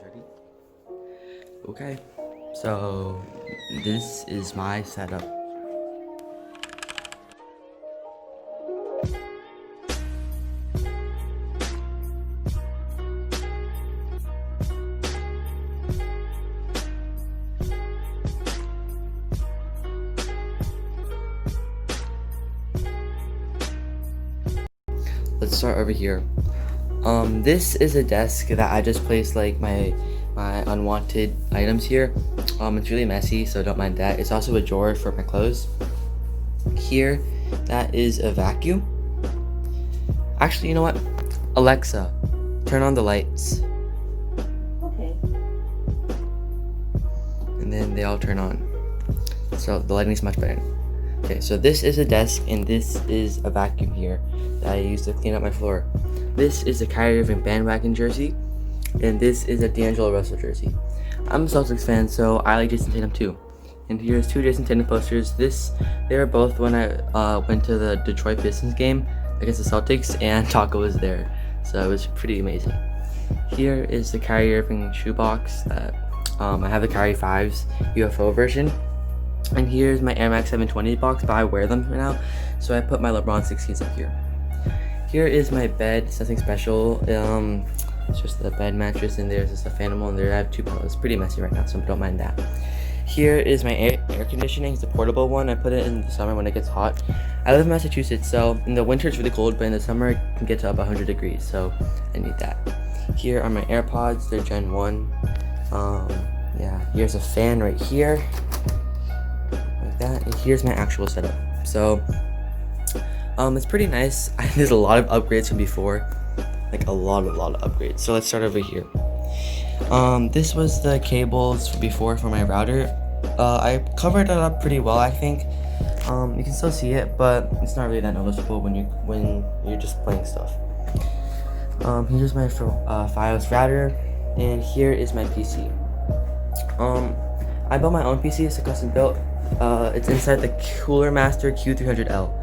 Ready? Okay, so this is my setup. Let's start over here. This is a desk that I just placed like my unwanted items here. It's really messy, so don't mind that. It's also a drawer for my clothes. Here, that is a vacuum. Actually, you know what? Alexa, turn on the lights. Okay. And then they all turn on. So the lighting is much better. Okay, so this is a desk and this is a vacuum here that I use to clean up my floor. This is a Kyrie Irving bandwagon jersey, and this is a D'Angelo Russell jersey. I'm a Celtics fan, so I like Jason Tatum too. And here's two Jason Tatum posters. They were both when I went to the Detroit Pistons game against the Celtics, and Taco was there, so it was pretty amazing. Here is the Kyrie Irving shoebox that I have the Kyrie 5s UFO version. And here's my Air Max 720 box, but I wear them for now, so I put my LeBron 16s up here. Here is my bed. It's nothing special. It's just the bed mattress, and there's just a animal, and there I have two pillows. It's pretty messy right now, so don't mind that. Here is my air conditioning. It's a portable one. I put it in the summer when it gets hot. I live in Massachusetts, so in the winter it's really cold, but in the summer it can get to up 100 degrees, so I need that. Here are my AirPods. They're Gen 1. Yeah, here's a fan right here. Like that. And here's my actual setup. So it's pretty nice. There's a lot of upgrades from before, like a lot of upgrades. So let's start over here. This was the cables before for my router. I covered it up pretty well, I think. You can still see it, but it's not really that noticeable when you're just playing stuff. Here's my Fios router, and here is my PC. I built my own PC. It's a custom built. It's inside the Cooler Master Q300L.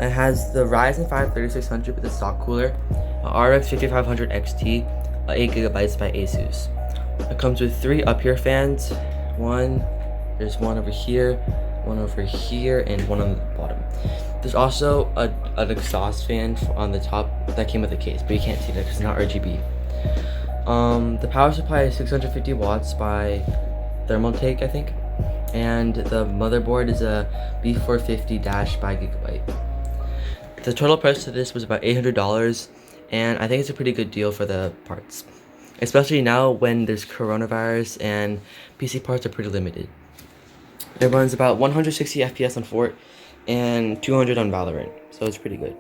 It has the Ryzen 5 3600 with a stock cooler, RX 5500 XT, 8 GB by Asus. It comes with 3 up here fans. There's one over here, one over here, and one on the bottom. There's also an exhaust fan on the top that came with the case, but you can't see that because it's not RGB. The power supply is 650 watts by Thermaltake, I think. And the motherboard is a B450 by Gigabyte. The total price to this was about $800, and I think it's a pretty good deal for the parts, especially now when there's coronavirus and PC parts are pretty limited. It runs about 160 FPS on Fort and 200 on Valorant, so it's pretty good.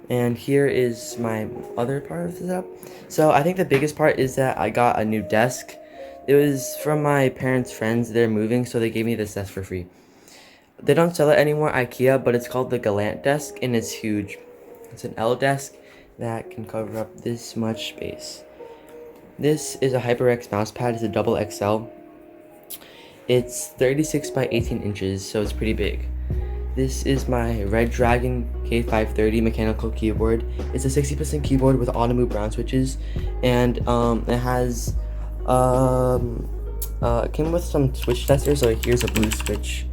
And here is my other part of the setup. So I think the biggest part is that I got a new desk. It was from my parents' friends. They're moving, so they gave me this desk for free. They don't sell it anymore, Ikea, but it's called the Galant desk, and it's huge. It's an L desk that can cover up this much space. This is a HyperX mouse pad. It's a double XL. It's 36 by 18 inches, so it's pretty big. This is my Red Dragon K530 mechanical keyboard. It's a 60% keyboard with auto move brown switches, and it has it came with some switch testers. So here's a blue switch,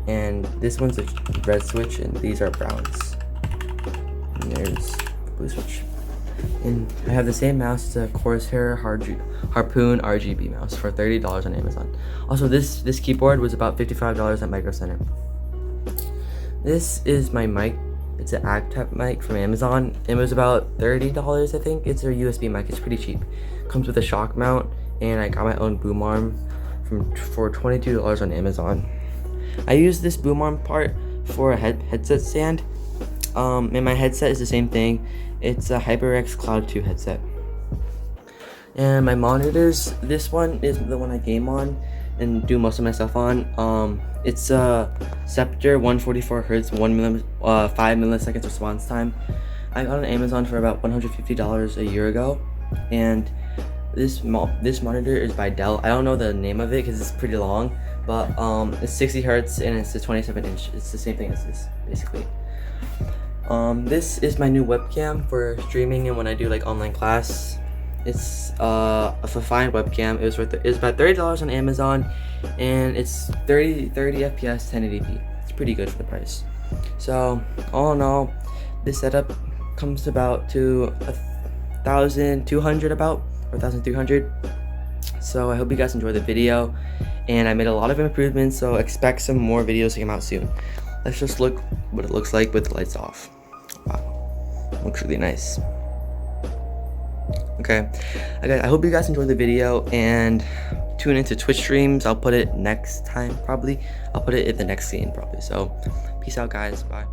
and this one's a red switch, and these are browns. And there's the blue switch. And I have the same mouse. It's a Corsair Harpoon RGB mouse for $30 on Amazon. Also, this keyboard was about $55 at Micro Center. This is my mic. It's an AgTap mic from Amazon. It was about $30, I think. It's a USB mic. It's pretty cheap. Comes with a shock mount, and I got my own boom arm for $22 on Amazon. I use this boom arm part for a headset stand. And my headset is the same thing. It's a HyperX Cloud 2 headset. And my monitors, this one is the one I game on and do most of my stuff on. It's a Scepter 144Hz, 5 milliseconds response time. I got it on Amazon for about $150 a year ago, and this monitor is by Dell. I don't know the name of it because it's pretty long, but it's 60 Hz and it's a 27-inch. It's the same thing as this, basically. This is my new webcam for streaming and when I do like online class. It's a fine webcam. It was about $30 on Amazon, and it's 30 FPS 1080p. It's pretty good for the price. So all in all, this setup comes about to 1,200 about, or 1,300. So I hope you guys enjoyed the video, and I made a lot of improvements, so expect some more videos to come out soon. Let's just look what it looks like with the lights off. Wow, looks really nice. Okay, I hope you guys enjoyed the video, and tune into Twitch streams. I'll put it next time, probably. I'll put it in the next scene, probably. So peace out, guys. Bye.